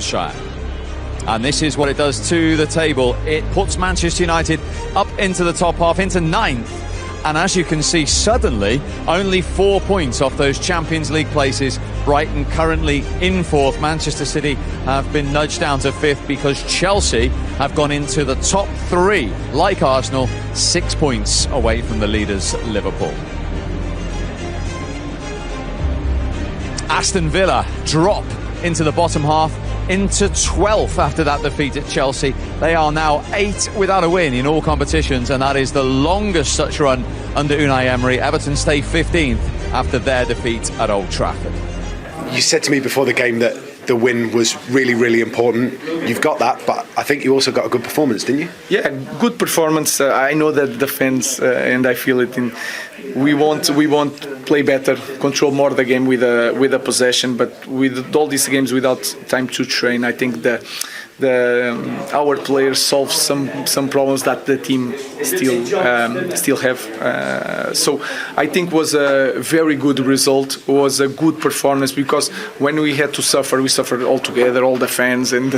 Shire. And this is what it does to the table. It puts Manchester United up into the top half, into 9th. And as you can see, suddenly only 4 points off those Champions League places. Brighton currently in 4th. Manchester City have been nudged down to 5th because Chelsea have gone into the top 3, like Arsenal, 6 points away from the leaders, Liverpool. Aston Villa drop into the bottom half, into 12th after that defeat at Chelsea. They are now 8 without a win in all competitions, and that is the longest such run under Unai Emery. Everton stay 15th after their defeat at Old Trafford. You said to me before the game that the win was really, really important. You've got that, but I think you also got a good performance, didn't you? Yeah, good performance. I know that the fans, and I feel it we want play better, control more the game with a possession, but with all these games without time to train, I think that our players solve some problems that the team still have. So I think was a very good result. Was a good performance, because when we had to suffer, we suffered all together, all the fans, and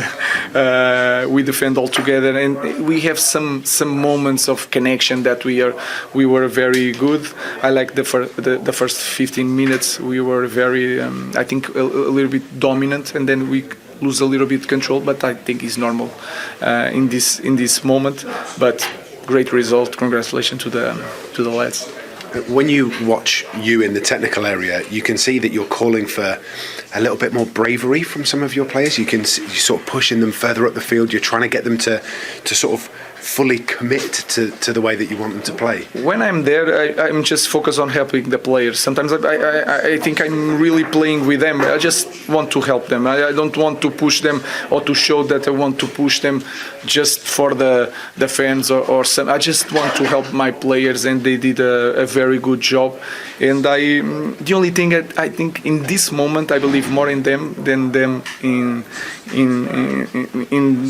we defend all together. And we have some moments of connection that we were very good. I like the first 15 minutes. We were very, I think, a little bit dominant, and then we lose a little bit control, but I think it's normal in this moment. But great result. Congratulations to the lads. When you watch you in the technical area, you can see that you're calling for a little bit more bravery from some of your players. You're sort of pushing them further up the field. You're trying to get them to sort of fully commit to the way that you want them to play. When I'm there, I'm just focused on helping the players. Sometimes I think I'm really playing with them. I just want to help them. I don't want to push them or to show that I want to push them just for the fans or some. I just want to help my players, and they did a very good job. And the only thing I think in this moment, I believe more in them than them in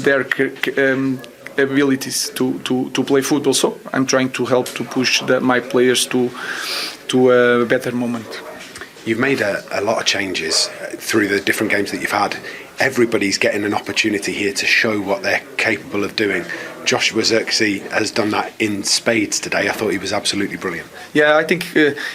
their abilities to play football. So I'm trying to help to push my players to a better moment. You've made a lot of changes through the different games that you've had. Everybody's getting an opportunity here to show what they're capable of doing. Joshua Zirkzee has done that in spades today. I thought he was absolutely brilliant. Yeah, I think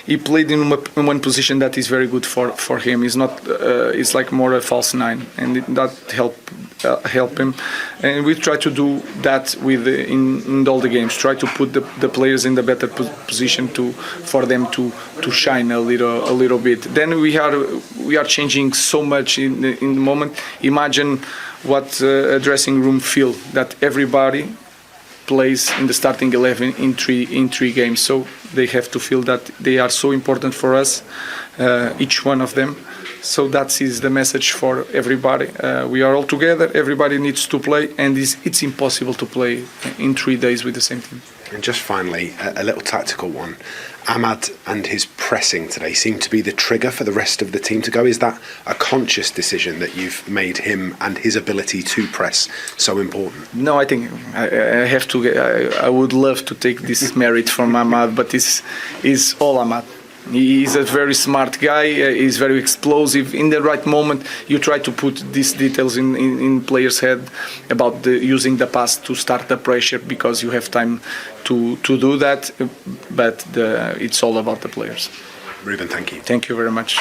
he played in one position that is very good for him. He's not. It's like more a false 9, and that help him. And we try to do that in all the games. Try to put the players in the better position for them to shine a little bit. Then we are changing so much in the moment. Imagine what a dressing room feel that everybody plays in the starting 11 in three games. So they have to feel that they are so important for us, each one of them. So that is the message for everybody. We are all together. Everybody needs to play, and it's impossible to play in 3 days with the same team. And just finally, a little tactical one. Ahmad and his pressing today seemed to be the trigger for the rest of the team to go. Is that a conscious decision that you've made him and his ability to press so important? No, I think I have to. I would love to take this merit from Ahmad, but it's all Ahmad. He's a very smart guy. He's very explosive. In the right moment, you try to put these details in players' head about using the pass to start the pressure, because you have time to do that. But it's all about the players. Rúben, thank you. Thank you very much.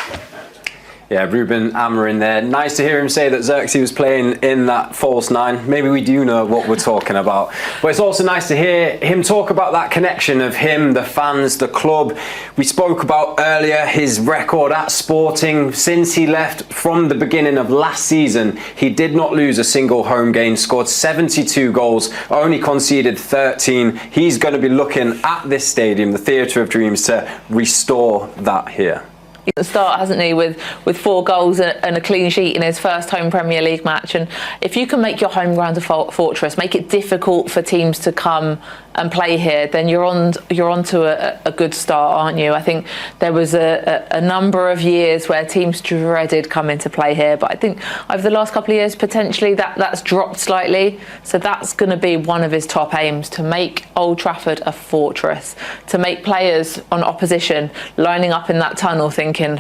Yeah, Rúben Amorim there. Nice to hear him say that Zirkzee was playing in that false 9. Maybe we do know what we're talking about. But it's also nice to hear him talk about that connection of him, the fans, the club. We spoke about earlier his record at Sporting. Since he left from the beginning of last season, he did not lose a single home game, scored 72 goals, only conceded 13. He's going to be looking at this stadium, the Theatre of Dreams, to restore that here. Start, hasn't he, with 4 goals and a clean sheet in his first home Premier League match. And if you can make your home ground a fortress, make it difficult for teams to come and play here, then you're on to a good start, aren't you? I think there was a number of years where teams dreaded coming to play here, but I think over the last couple of years potentially that's dropped slightly. So that's going to be one of his top aims, to make Old Trafford a fortress, to make players on opposition lining up in that tunnel thinking,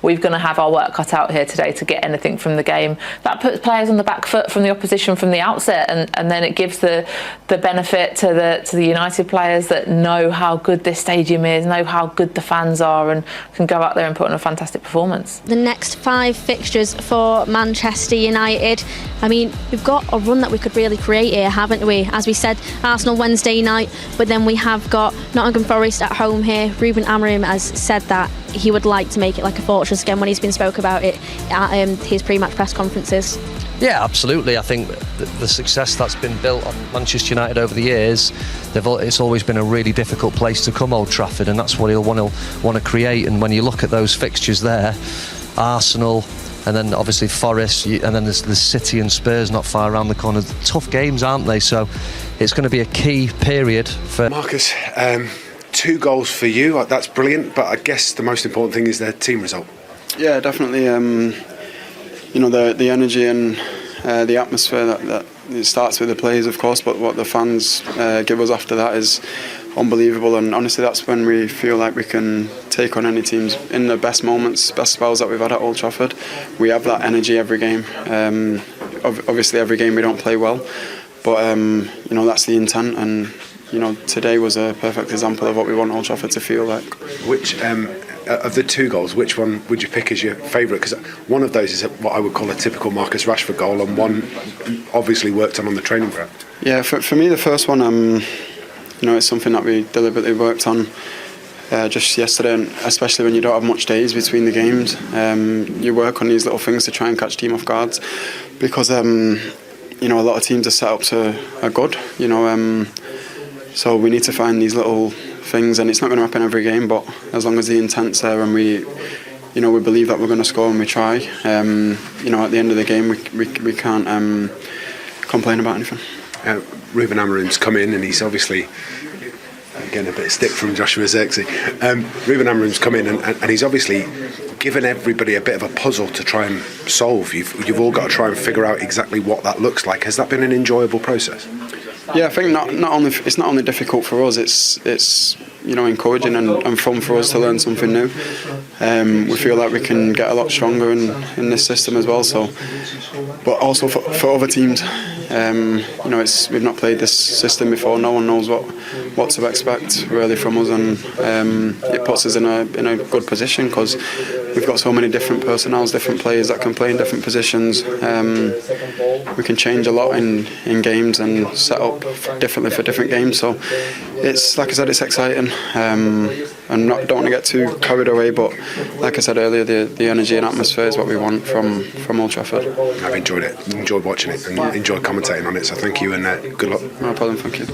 we're going to have our work cut out here today to get anything from the game. That puts players on the back foot from the opposition from the outset, and then it gives the benefit to the United players that know how good this stadium is, know how good the fans are, and can go out there and put on a fantastic performance. The next 5 fixtures for Manchester United. I mean, we've got a run that we could really create here, haven't we? As we said, Arsenal Wednesday night, but then we have got Nottingham Forest at home here. Rúben Amorim has said that he would like to make it like a fortress again when he's been spoke about it at his pre-match press conferences. Yeah, absolutely. I think the success that's been built on Manchester United over the years, it's always been a really difficult place to come, Old Trafford, and that's what he'll want to create. And when you look at those fixtures there, Arsenal, and then obviously Forest, and then there's City and Spurs not far around the corner. Tough games, aren't they? So it's going to be a key period for Marcus. 2 goals for you, that's brilliant, but I guess the most important thing is their team result. Yeah, definitely. You know, the energy and the atmosphere that it starts with the players, of course, but what the fans give us after that is unbelievable. And honestly, that's when we feel like we can take on any teams in the best moments, best spells that we've had at Old Trafford. We have that energy every game. Obviously, every game we don't play well, but you know, that's the intent. And you know, today was a perfect example of what we want Old Trafford to feel like. Which of the 2 goals, which one would you pick as your favourite? Because one of those is what I would call a typical Marcus Rashford goal, and one obviously worked on the training ground. Yeah, for me, the first one, you know, it's something that we deliberately worked on just yesterday, and especially when you don't have much days between the games, you work on these little things to try and catch team off guard, because you know, a lot of teams are set up to are good, you know, so we need to find these little things, and it's not going to happen every game, but as long as the intent's there and we believe that we're going to score and we try, you know, at the end of the game we can't complain about anything. Rúben Amorim's come in, and he's obviously getting a bit of stick from Joshua Zirkzee. Rúben Amorim's come in, and he's obviously given everybody a bit of a puzzle to try and solve. You've all got to try and figure out exactly what that looks like. Has that been an enjoyable process? Yeah, I think it's not only difficult for us, it's you know, encouraging and fun for us to learn something new. We feel like we can get a lot stronger in this system as well. So, but also for other teams, you know, we've not played this system before. No one knows what to expect really from us, and it puts us in a good position because we've got so many different personnels, different players that can play in different positions. We can change a lot in games and set up differently for different games. So it's, like I said, it's exciting. And don't want to get too carried away, but like I said earlier, the energy and atmosphere is what we want from Old Trafford. I've enjoyed it, enjoyed watching it, and enjoyed commentating on it. So thank you, and good luck. No problem, thank you.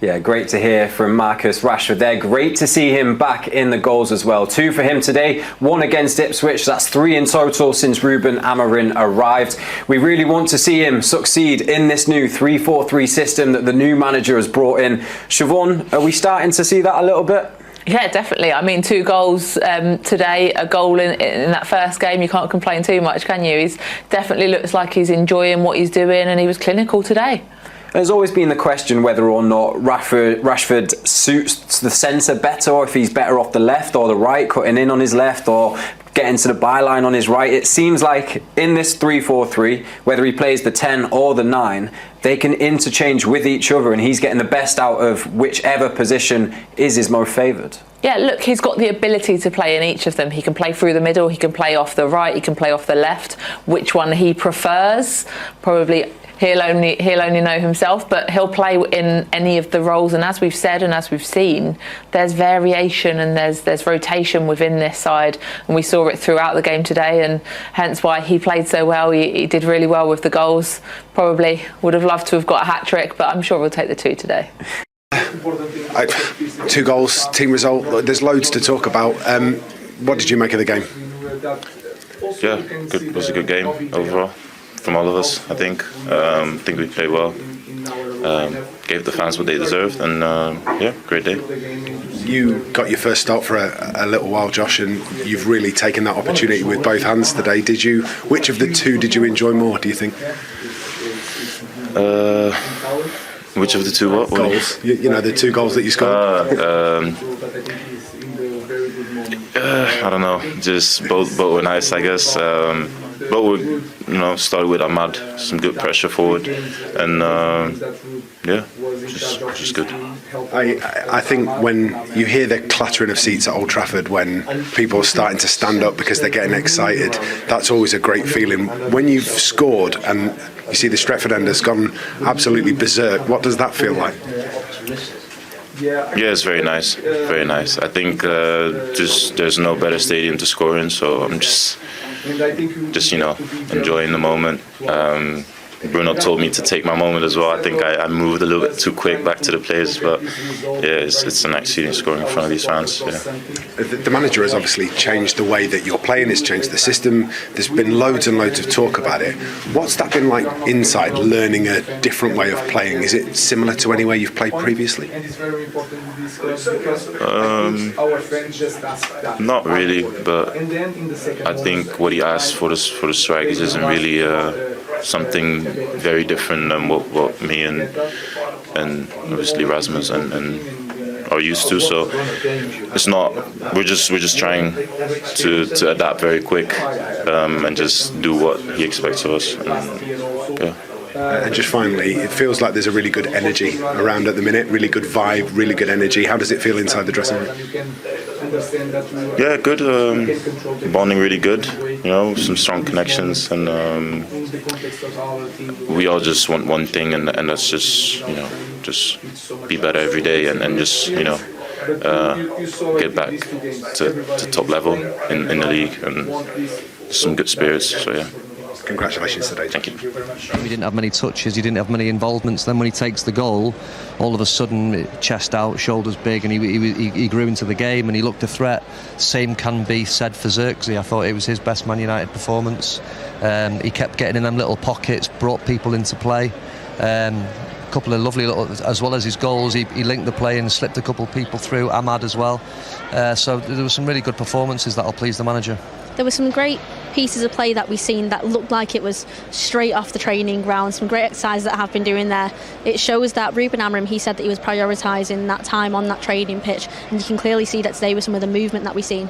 Yeah, great to hear from Marcus Rashford there. Great to see him back in the goals as well. 2 for him today, 1 against Ipswich. That's 3 in total since Rúben Amorim arrived. We really want to see him succeed in this new 3-4-3 system that the new manager has brought in. Siobhan, are we starting to see that a little bit? Yeah, definitely. I mean, 2 goals today, a goal in that first game. You can't complain too much, can you? He's definitely looks like he's enjoying what he's doing, and he was clinical today. There's always been the question whether or not Rashford suits the centre better, or if he's better off the left or the right, cutting in on his left or getting to the byline on his right. It seems like in this 3-4-3, whether he plays the 10 or the 9, they can interchange with each other, and he's getting the best out of whichever position is his most favoured. Yeah, look, he's got the ability to play in each of them. He can play through the middle, he can play off the right, he can play off the left. Which one he prefers, probably he'll only know himself, but he'll play in any of the roles. And as we've said and as we've seen, there's variation and there's rotation within this side, and we saw it throughout the game today, and hence why he played so well. He did really well with the goals. Probably would have loved to have got a hat-trick, but I'm sure we'll take the 2 today. 2 goals, team result. There's loads to talk about. What did you make of the game? Yeah, good. It was a good game overall from all of us. I think we played well. Gave the fans what they deserved, and yeah, great day. You got your first start for a little while, Josh, and you've really taken that opportunity with both hands today. Which of the 2 did you enjoy more, do you think? Which of the 2 what? Goals. You know, the 2 goals that you scored. I don't know. Just both were nice, I guess. Both were, started with Ahmad, some good pressure forward, and just good. I think when you hear the clattering of seats at Old Trafford, when people are starting to stand up because they're getting excited, that's always a great feeling. When you've scored and you see the Stretford end has gone absolutely berserk, what does that feel like? Yeah, it's very nice, very nice. I think just there's no better stadium to score in, so I'm just enjoying the moment. Bruno told me to take my moment as well. I think I moved a little bit too quick back to the players, but yeah, it's a nice feeling scoring in front of these fans. Yeah. The manager has obviously changed the way that you're playing, has changed the system. There's been loads and loads of talk about it. What's that been like inside, learning a different way of playing? Is it similar to any way you've played previously? Not really, but I think what he asked for the strikers isn't really something very different than what me and obviously Rasmus and are used to. So it's not. We're just trying to adapt very quick and just do what he expects of us. And just finally, it feels like there's a really good energy around at the minute, really good vibe, really good energy. How does it feel inside the dressing room? Yeah, good. Bonding really good. Some strong connections, and we all just want one thing, and that's just be better every day, and just get back to top level in the league, and some good spirits. So yeah. Congratulations today. Thank you. He didn't have many touches, he didn't have many involvements. Then when he takes the goal, all of a sudden, chest out, shoulders big, and he grew into the game and he looked a threat. Same can be said for Zirkzee. I thought it was his best Man United performance. He kept getting in them little pockets, brought people into play. Couple of lovely little, as well as his goals, he linked the play and slipped a couple of people through, Ahmad as well. So there were some really good performances that'll please the manager. There were some great pieces of play that we've seen that looked like it was straight off the training ground, some great exercises that have been doing there. It shows that Rúben Amorim, he said that he was prioritising that time on that training pitch, and you can clearly see that today with some of the movement that we've seen.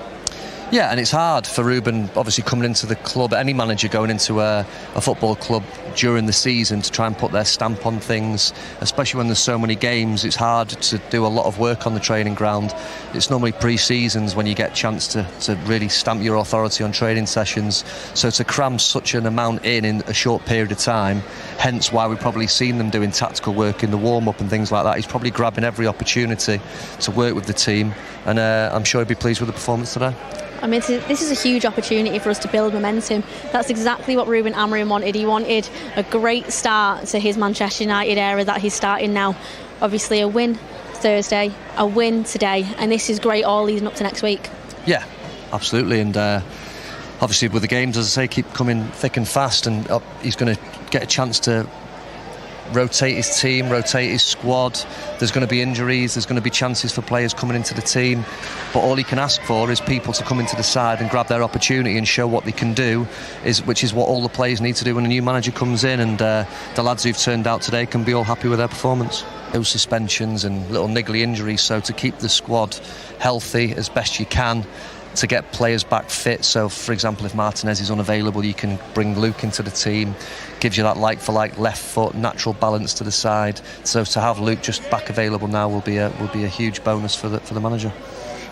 Yeah, and it's hard for Rúben, obviously coming into the club, any manager going into a football club during the season to try and put their stamp on things, especially when there's so many games. It's hard to do a lot of work on the training ground. It's normally pre-seasons when you get a chance to really stamp your authority on training sessions. So to cram such an amount in a short period of time, hence why we've probably seen them doing tactical work in the warm-up and things like that. He's probably grabbing every opportunity to work with the team, and I'm sure he'll be pleased with the performance today. I mean, this is a huge opportunity for us to build momentum. That's exactly what Rúben Amorim wanted. He wanted a great start to his Manchester United era that he's starting now. Obviously a win Thursday, a win today, and this is great all leading up to next week. Yeah, absolutely, and obviously with the games, as I say, keep coming thick and fast, and he's going to get a chance to rotate his team, rotate his squad. There's going to be injuries, there's going to be chances for players coming into the team, but all he can ask for is people to come into the side and grab their opportunity and show what they can do, which is what all the players need to do when a new manager comes in, and the lads who've turned out today can be all happy with their performance. No suspensions and little niggly injuries, so to keep the squad healthy as best you can, to get players back fit. So for example, if Martinez is unavailable, you can bring Luke into the team, gives you that like for like left foot, natural balance to the side. So to have Luke just back available now will be a huge bonus for the manager.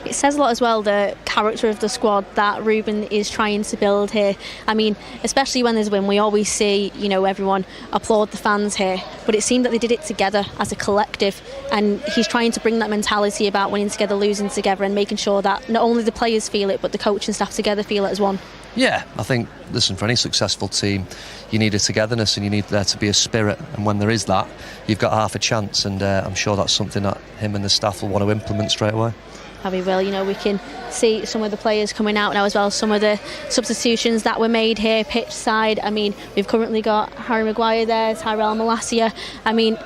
It says a lot as well, the character of the squad that Rúben is trying to build here. I mean, especially when there's a win, we always see, everyone applaud the fans here, but it seemed that they did it together as a collective, and he's trying to bring that mentality about winning together, losing together, and making sure that not only the players feel it, but the coach and staff together feel it as one. Yeah, I think, listen, for any successful team, you need a togetherness and you need there to be a spirit, and when there is that, you've got half a chance, and I'm sure that's something that him and the staff will want to implement straight away. We will. We can see some of the players coming out now as well, some of the substitutions that were made here pitch side. I mean, we've currently got Harry Maguire there, Tyrell Malacia. I mean,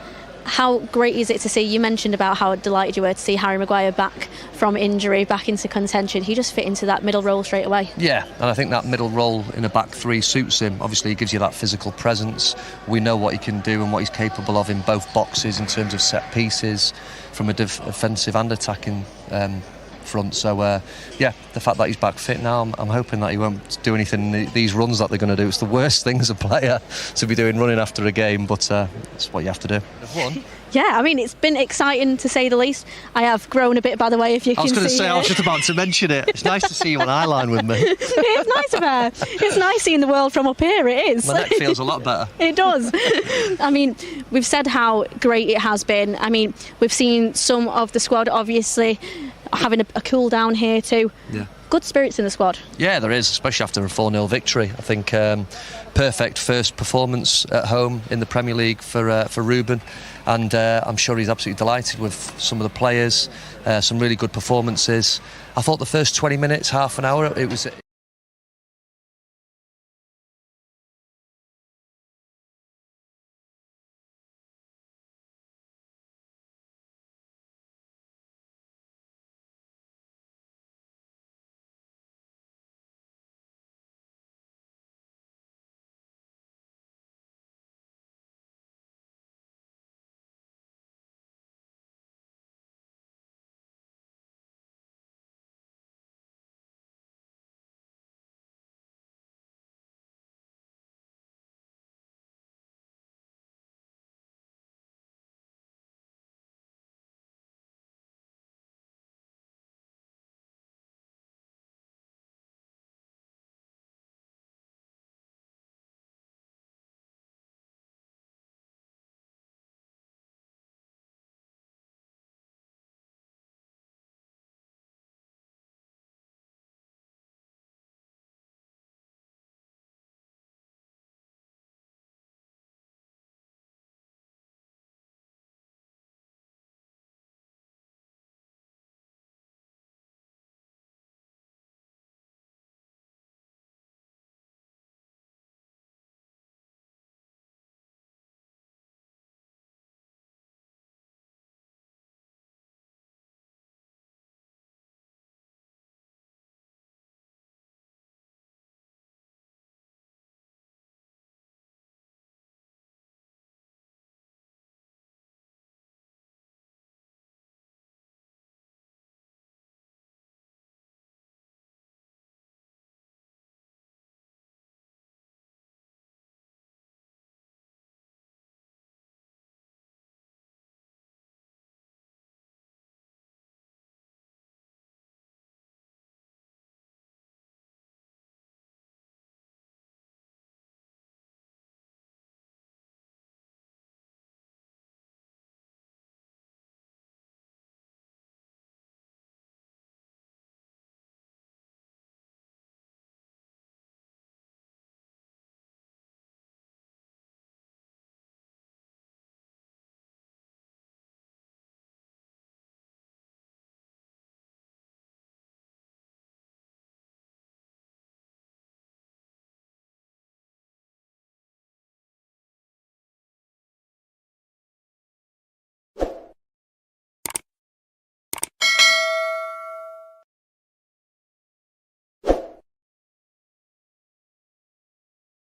how great is it to see? You mentioned about how delighted you were to see Harry Maguire back from injury, back into contention. He just fit into that middle role straight away. Yeah, and I think that middle role in a back three suits him. Obviously, he gives you that physical presence. We know what he can do and what he's capable of in both boxes in terms of set pieces, from a defensive and attacking front. So yeah, the fact that he's back fit now, I'm hoping that he won't do anything in these runs that they're going to do. It's the worst thing as a player to be doing, running after a game, but it's what you have to do. They've won. Yeah, I mean, it's been exciting to say the least. I have grown a bit, by the way, if you can see. I was going to say, I was just about to mention it. It's nice to see you on eye line with me. It's nice of her. It's nice seeing the world from up here, it is. My neck feels a lot better. It does. I mean, we've said how great it has been. I mean, we've seen some of the squad obviously having a cool down here too. Yeah. Good spirits in the squad. Yeah, there is, especially after a 4-0 victory. I think perfect first performance at home in the Premier League for Rúben, and I'm sure he's absolutely delighted with some of the players, some really good performances. I thought the first 20 minutes, half an hour, it was